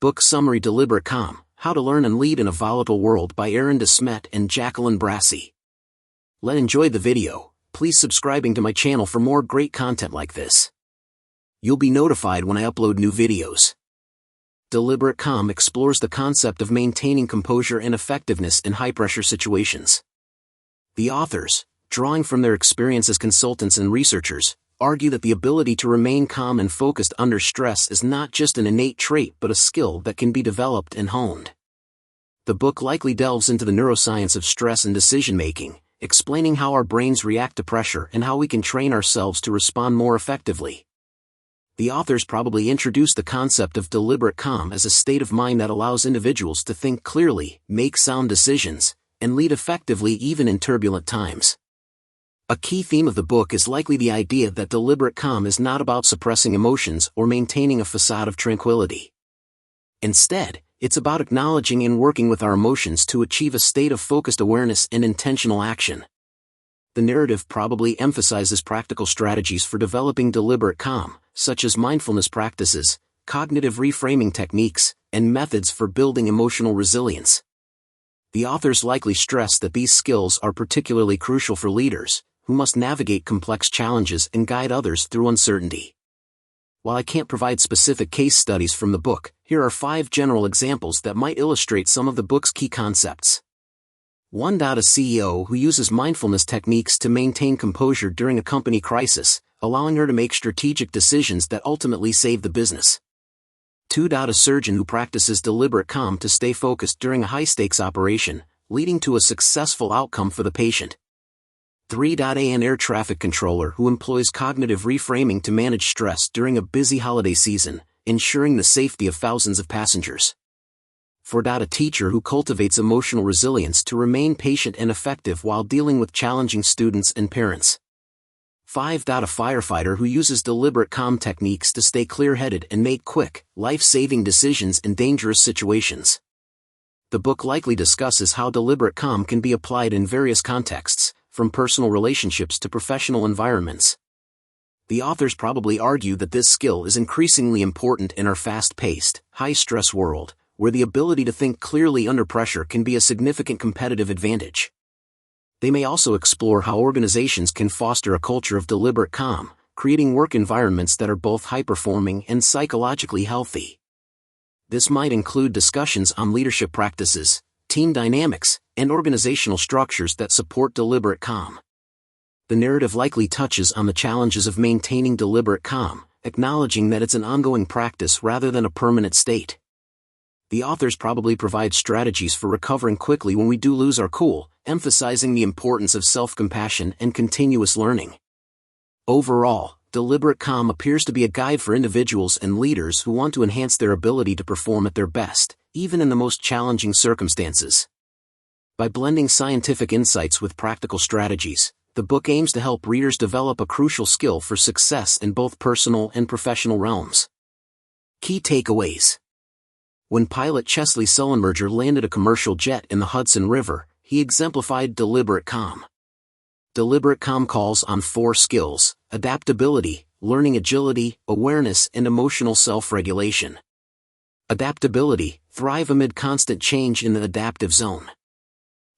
Book Summary: Deliberate Calm, How to Learn and Lead in a Volatile World by Smet and Jacqueline Brassey. Enjoy the video. Please subscribing to my channel for more great content like this. You'll be notified when I upload new videos. Deliberate Calm explores the concept of maintaining composure and effectiveness in high-pressure situations. The authors, drawing from their experience as consultants and researchers, argue that the ability to remain calm and focused under stress is not just an innate trait but a skill that can be developed and honed. The book likely delves into the neuroscience of stress and decision-making, explaining how our brains react to pressure and how we can train ourselves to respond more effectively. The authors probably introduced the concept of deliberate calm as a state of mind that allows individuals to think clearly, make sound decisions, and lead effectively even in turbulent times. A key theme of the book is likely the idea that deliberate calm is not about suppressing emotions or maintaining a facade of tranquility. Instead, it's about acknowledging and working with our emotions to achieve a state of focused awareness and intentional action. The narrative probably emphasizes practical strategies for developing deliberate calm, such as mindfulness practices, cognitive reframing techniques, and methods for building emotional resilience. The authors likely stress that these skills are particularly crucial for leaders, who must navigate complex challenges and guide others through uncertainty. While I can't provide specific case studies from the book, here are 5 general examples that might illustrate some of the book's key concepts. 1. A CEO who uses mindfulness techniques to maintain composure during a company crisis, allowing her to make strategic decisions that ultimately save the business. 2. A surgeon who practices deliberate calm to stay focused during a high-stakes operation, leading to a successful outcome for the patient. 3. An air traffic controller who employs cognitive reframing to manage stress during a busy holiday season, ensuring the safety of thousands of passengers. 4. A teacher who cultivates emotional resilience to remain patient and effective while dealing with challenging students and parents. 5. A firefighter who uses deliberate calm techniques to stay clear-headed and make quick, life-saving decisions in dangerous situations. The book likely discusses how deliberate calm can be applied in various contexts, from personal relationships to professional environments. The authors probably argue that this skill is increasingly important in our fast-paced, high-stress world, where the ability to think clearly under pressure can be a significant competitive advantage. They may also explore how organizations can foster a culture of deliberate calm, creating work environments that are both high-performing and psychologically healthy. This might include discussions on leadership practices, team dynamics, and organizational structures that support deliberate calm. The narrative likely touches on the challenges of maintaining deliberate calm, acknowledging that it's an ongoing practice rather than a permanent state. The authors probably provide strategies for recovering quickly when we do lose our cool, emphasizing the importance of self-compassion and continuous learning. Overall, deliberate calm appears to be a guide for individuals and leaders who want to enhance their ability to perform at their best, even in the most challenging circumstances. By blending scientific insights with practical strategies, the book aims to help readers develop a crucial skill for success in both personal and professional realms. Key takeaways. When pilot Chesley Sullenberger landed a commercial jet in the Hudson River, he exemplified deliberate calm. Deliberate calm calls on 4 skills: adaptability, learning agility, awareness, and emotional self-regulation. Adaptability, thrive amid constant change in the adaptive zone.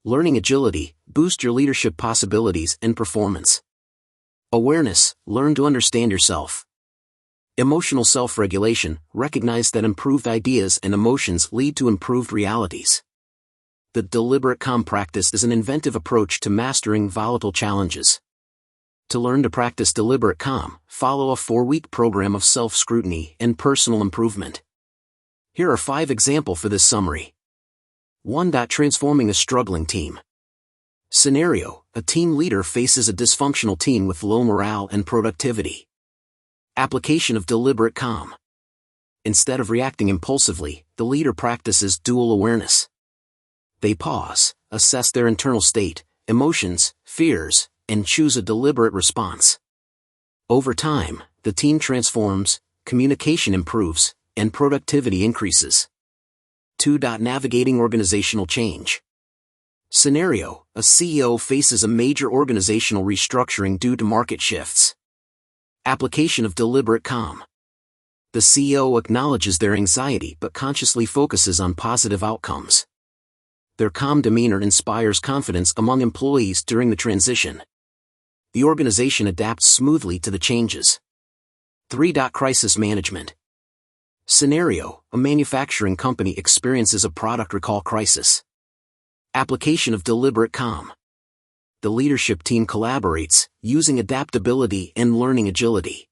Learning agility, boost your leadership possibilities and performance. Awareness, learn to understand yourself. Emotional self-regulation, recognize that improved ideas and emotions lead to improved realities. The deliberate calm practice is an inventive approach to mastering volatile challenges. To learn to practice deliberate calm, follow a 4-week program of self-scrutiny and personal improvement. Here are 5 examples for this summary. 1. Transforming a struggling team. Scenario: a team leader faces a dysfunctional team with low morale and productivity. Application of deliberate calm. Instead of reacting impulsively, the leader practices dual awareness. They pause, assess their internal state, emotions, fears, and choose a deliberate response. Over time, the team transforms, communication improves, and productivity increases. 2. Navigating organizational change. Scenario: a CEO faces a major organizational restructuring due to market shifts. Application of deliberate calm. The CEO acknowledges their anxiety but consciously focuses on positive outcomes. Their calm demeanor inspires confidence among employees during the transition. The organization adapts smoothly to the changes. 3. Crisis management. Scenario: a manufacturing company experiences a product recall crisis. Application of deliberate calm. The leadership team collaborates, using adaptability and learning agility.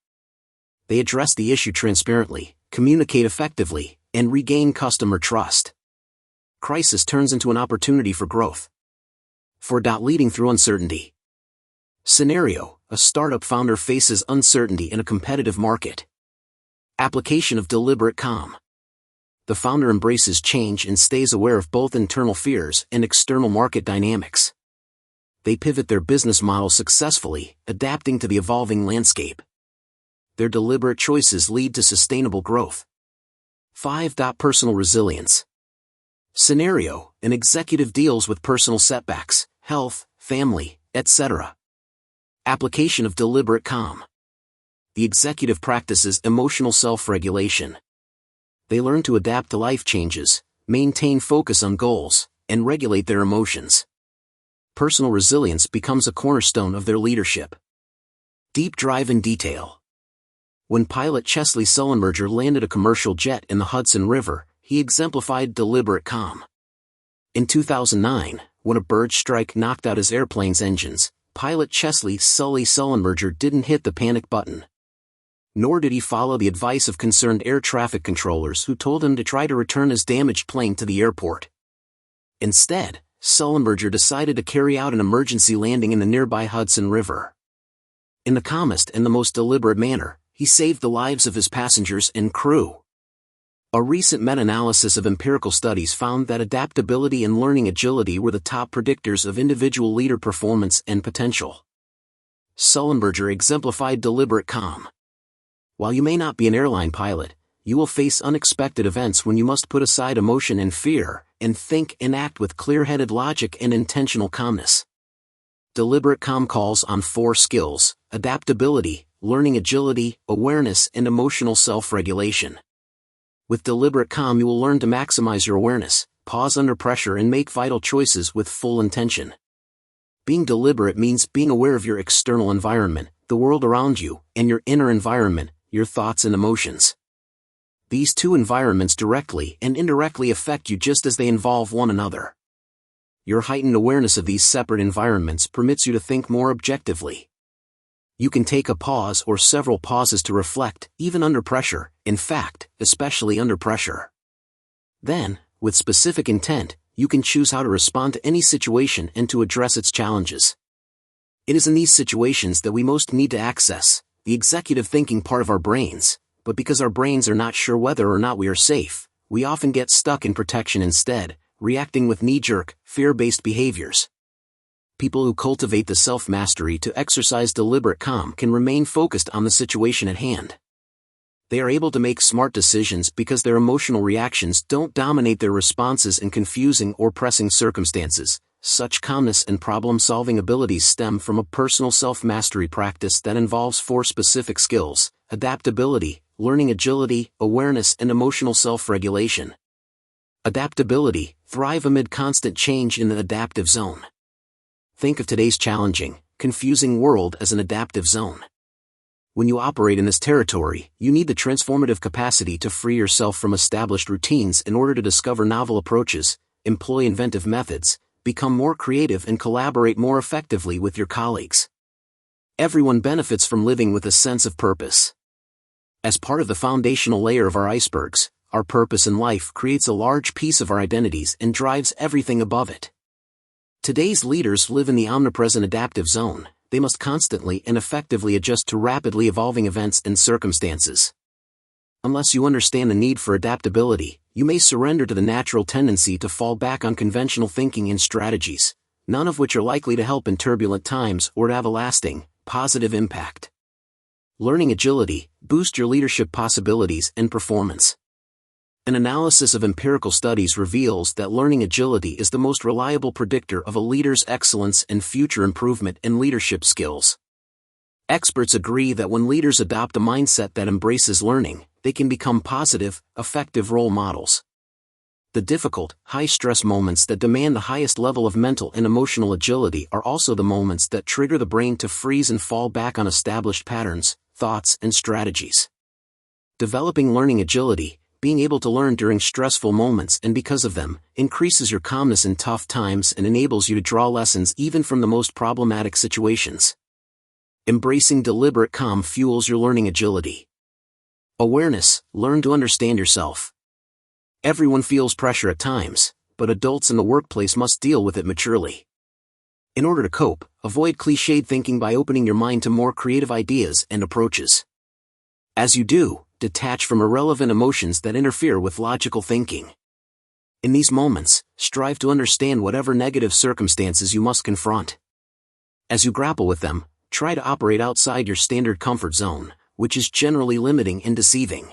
They address the issue transparently, communicate effectively, and regain customer trust. Crisis turns into an opportunity for growth. 4. Leading through uncertainty. Scenario: a startup founder faces uncertainty in a competitive market. Application of deliberate calm. The founder embraces change and stays aware of both internal fears and external market dynamics. They pivot their business model successfully, adapting to the evolving landscape. Their deliberate choices lead to sustainable growth. 5. Personal resilience. Scenario: an executive deals with personal setbacks, health, family, etc. Application of deliberate calm. The executive practices emotional self-regulation. They learn to adapt to life changes, maintain focus on goals, and regulate their emotions. Personal resilience becomes a cornerstone of their leadership. Deep dive in detail. When pilot Chesley Sullenberger landed a commercial jet in the Hudson River, he exemplified deliberate calm. In 2009, when a bird strike knocked out his airplane's engines, pilot Chesley Sullenberger didn't hit the panic button. Nor did he follow the advice of concerned air traffic controllers who told him to try to return his damaged plane to the airport. Instead, Sullenberger decided to carry out an emergency landing in the nearby Hudson River. In the calmest and the most deliberate manner, he saved the lives of his passengers and crew. A recent meta-analysis of empirical studies found that adaptability and learning agility were the top predictors of individual leader performance and potential. Sullenberger exemplified deliberate calm. While you may not be an airline pilot, you will face unexpected events when you must put aside emotion and fear, and think and act with clear-headed logic and intentional calmness. Deliberate calm calls on 4 skills: adaptability, learning agility, awareness, and emotional self-regulation. With deliberate calm you will learn to maximize your awareness, pause under pressure and make vital choices with full intention. Being deliberate means being aware of your external environment, the world around you, and your inner environment, your thoughts and emotions. These two environments directly and indirectly affect you just as they involve one another. Your heightened awareness of these separate environments permits you to think more objectively. You can take a pause or several pauses to reflect, even under pressure, in fact, especially under pressure. Then, with specific intent, you can choose how to respond to any situation and to address its challenges. It is in these situations that we most need to access the executive thinking part of our brains, but because our brains are not sure whether or not we are safe, we often get stuck in protection instead, reacting with knee-jerk, fear-based behaviors. People who cultivate the self-mastery to exercise deliberate calm can remain focused on the situation at hand. They are able to make smart decisions because their emotional reactions don't dominate their responses in confusing or pressing circumstances. Such calmness and problem-solving abilities stem from a personal self-mastery practice that involves 4 specific skills: adaptability, learning agility, awareness, and emotional self-regulation. Adaptability: thrive amid constant change in the adaptive zone. Think of today's challenging, confusing world as an adaptive zone. When you operate in this territory, you need the transformative capacity to free yourself from established routines in order to discover novel approaches, employ inventive methods, become more creative and collaborate more effectively with your colleagues. Everyone benefits from living with a sense of purpose. As part of the foundational layer of our icebergs, our purpose in life creates a large piece of our identities and drives everything above it. Today's leaders live in the omnipresent adaptive zone. They must constantly and effectively adjust to rapidly evolving events and circumstances. Unless you understand the need for adaptability, you may surrender to the natural tendency to fall back on conventional thinking and strategies, none of which are likely to help in turbulent times or to have a lasting, positive impact. Learning agility: boost your leadership possibilities and performance. An analysis of empirical studies reveals that learning agility is the most reliable predictor of a leader's excellence and future improvement in leadership skills. Experts agree that when leaders adopt a mindset that embraces learning, they can become positive, effective role models. The difficult, high-stress moments that demand the highest level of mental and emotional agility are also the moments that trigger the brain to freeze and fall back on established patterns, thoughts, and strategies. Developing learning agility, being able to learn during stressful moments and because of them, increases your calmness in tough times and enables you to draw lessons even from the most problematic situations. Embracing deliberate calm fuels your learning agility. Awareness, learn to understand yourself. Everyone feels pressure at times, but adults in the workplace must deal with it maturely. In order to cope, avoid cliched thinking by opening your mind to more creative ideas and approaches. As you do, detach from irrelevant emotions that interfere with logical thinking. In these moments, strive to understand whatever negative circumstances you must confront. As you grapple with them, try to operate outside your standard comfort zone, which is generally limiting and deceiving.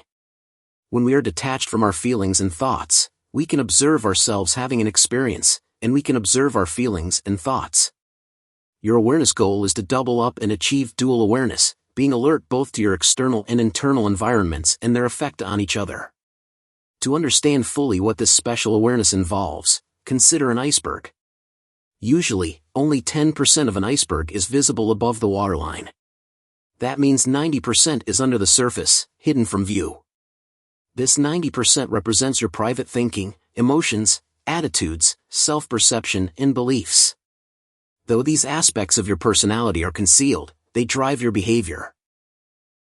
When we are detached from our feelings and thoughts, we can observe ourselves having an experience, and we can observe our feelings and thoughts. Your awareness goal is to double up and achieve dual awareness, being alert both to your external and internal environments and their effect on each other. To understand fully what this special awareness involves, consider an iceberg. Usually, only 10% of an iceberg is visible above the waterline. That means 90% is under the surface, hidden from view. This 90% represents your private thinking, emotions, attitudes, self-perception, and beliefs. Though these aspects of your personality are concealed, they drive your behavior.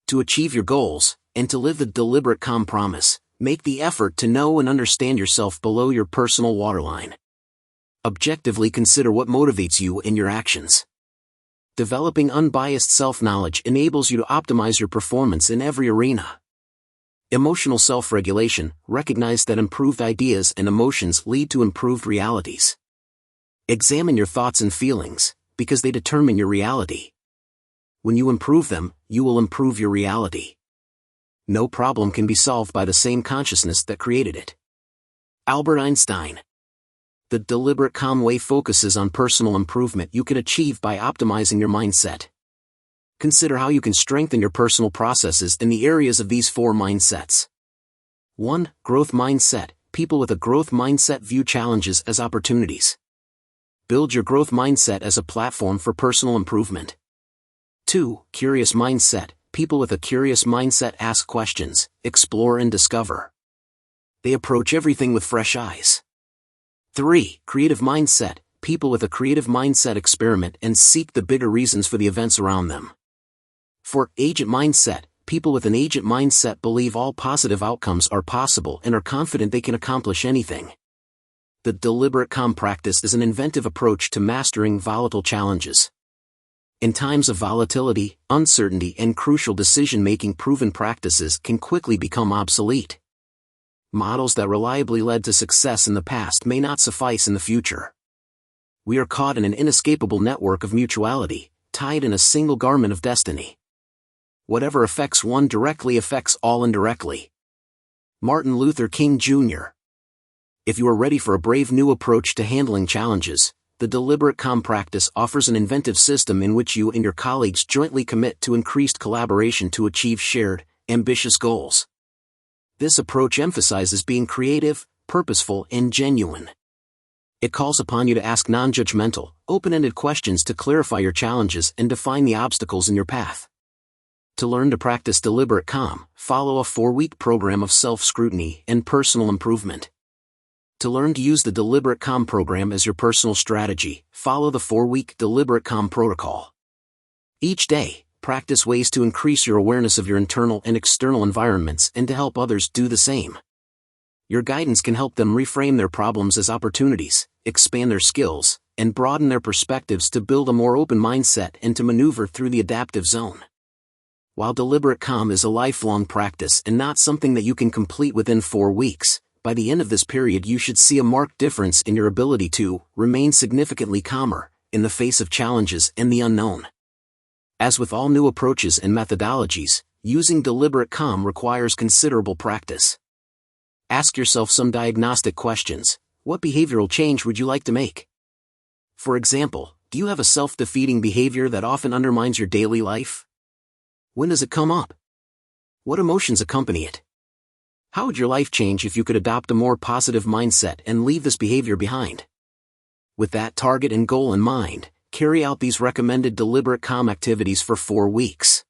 To achieve your goals, and to live the deliberate calm promise, make the effort to know and understand yourself below your personal waterline. Objectively consider what motivates you in your actions. Developing unbiased self-knowledge enables you to optimize your performance in every arena. Emotional self-regulation, recognize that improved ideas and emotions lead to improved realities. Examine your thoughts and feelings, because they determine your reality. When you improve them, you will improve your reality. No problem can be solved by the same consciousness that created it. Albert Einstein. The deliberate calm way focuses on personal improvement you can achieve by optimizing your mindset. Consider how you can strengthen your personal processes in the areas of these 4 mindsets. 1. Growth mindset. People with a growth mindset view challenges as opportunities. Build your growth mindset as a platform for personal improvement. 2. Curious mindset. People with a curious mindset ask questions, explore and discover. They approach everything with fresh eyes. 3. Creative mindset. People with a creative mindset experiment and seek the bigger reasons for the events around them. 4. Agent mindset. People with an agent mindset believe all positive outcomes are possible and are confident they can accomplish anything. The deliberate calm practice is an inventive approach to mastering volatile challenges. In times of volatility, uncertainty, and crucial decision-making, proven practices can quickly become obsolete. Models that reliably led to success in the past may not suffice in the future. We are caught in an inescapable network of mutuality, tied in a single garment of destiny. Whatever affects one directly affects all indirectly. Martin Luther King Jr. If you are ready for a brave new approach to handling challenges, the deliberate calm practice offers an inventive system in which you and your colleagues jointly commit to increased collaboration to achieve shared, ambitious goals. This approach emphasizes being creative, purposeful, and genuine. It calls upon you to ask non-judgmental, open-ended questions to clarify your challenges and define the obstacles in your path. To learn to practice deliberate calm, follow a 4-week program of self-scrutiny and personal improvement. To learn to use the deliberate calm program as your personal strategy, follow the 4-week deliberate calm protocol. Each day, practice ways to increase your awareness of your internal and external environments and to help others do the same. Your guidance can help them reframe their problems as opportunities, expand their skills, and broaden their perspectives to build a more open mindset and to maneuver through the adaptive zone. While deliberate calm is a lifelong practice and not something that you can complete within 4 weeks, by the end of this period you should see a marked difference in your ability to remain significantly calmer in the face of challenges and the unknown. As with all new approaches and methodologies, using deliberate calm requires considerable practice. Ask yourself some diagnostic questions. What behavioral change would you like to make? For example, do you have a self-defeating behavior that often undermines your daily life? When does it come up? What emotions accompany it? How would your life change if you could adopt a more positive mindset and leave this behavior behind? With that target and goal in mind, carry out these recommended deliberate calm activities for 4 weeks.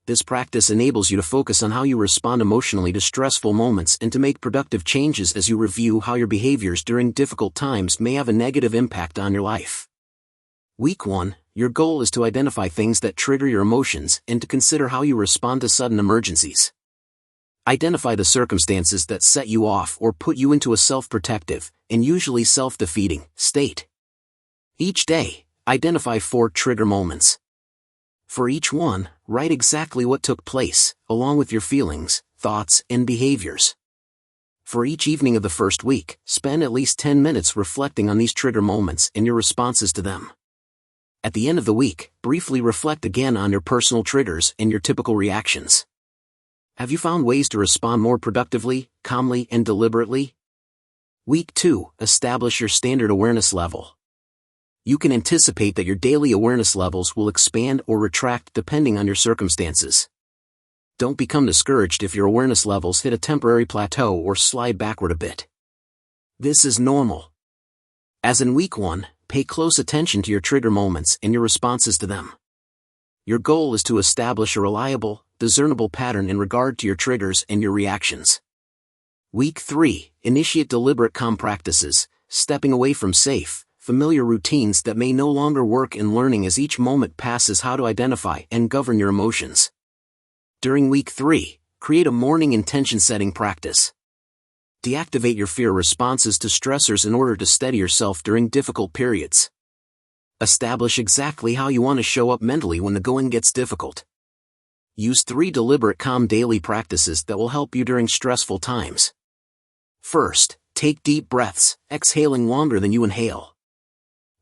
This practice enables you to focus on how you respond emotionally to stressful moments and to make productive changes as you review how your behaviors during difficult times may have a negative impact on your life. Week 1, your goal is to identify things that trigger your emotions and to consider how you respond to sudden emergencies. Identify the circumstances that set you off or put you into a self-protective, and usually self-defeating, state. Each day, identify 4 trigger moments. For each one, write exactly what took place, along with your feelings, thoughts, and behaviors. For each evening of the first week, spend at least 10 minutes reflecting on these trigger moments and your responses to them. At the end of the week, briefly reflect again on your personal triggers and your typical reactions. Have you found ways to respond more productively, calmly, and deliberately? Week 2, establish your standard awareness level. You can anticipate that your daily awareness levels will expand or retract depending on your circumstances. Don't become discouraged if your awareness levels hit a temporary plateau or slide backward a bit. This is normal. As in week 1, pay close attention to your trigger moments and your responses to them. Your goal is to establish a reliable, discernible pattern in regard to your triggers and your reactions. Week 3, initiate deliberate calm practices, stepping away from safe, familiar routines that may no longer work in learning as each moment passes how to identify and govern your emotions. During week 3, create a morning intention-setting practice. Deactivate your fear responses to stressors in order to steady yourself during difficult periods. Establish exactly how you want to show up mentally when the going gets difficult. Use 3 deliberate calm daily practices that will help you during stressful times. First, take deep breaths, exhaling longer than you inhale.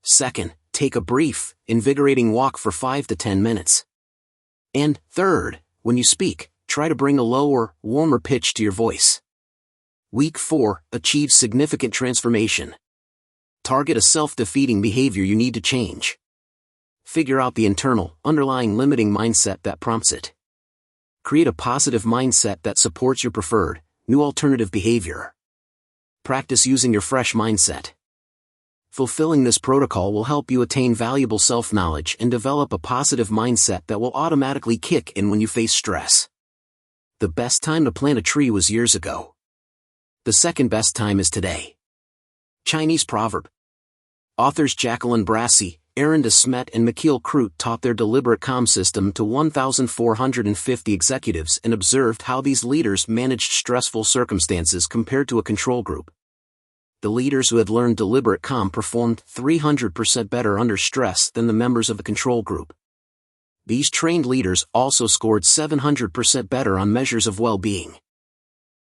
Second, take a brief, invigorating walk for 5 to 10 minutes. And third, when you speak, try to bring a lower, warmer pitch to your voice. Week 4, achieve significant transformation. Target a self-defeating behavior you need to change. Figure out the internal, underlying limiting mindset that prompts it. Create a positive mindset that supports your preferred, new alternative behavior. Practice using your fresh mindset. Fulfilling this protocol will help you attain valuable self-knowledge and develop a positive mindset that will automatically kick in when you face stress. The best time to plant a tree was years ago. The second best time is today. Chinese proverb. Authors Jacqueline Brassey, Smet and Jacqueline taught their deliberate calm system to 1,450 executives and observed how these leaders managed stressful circumstances compared to a control group. The leaders who had learned deliberate calm performed 300% better under stress than the members of the control group. These trained leaders also scored 700% better on measures of well-being.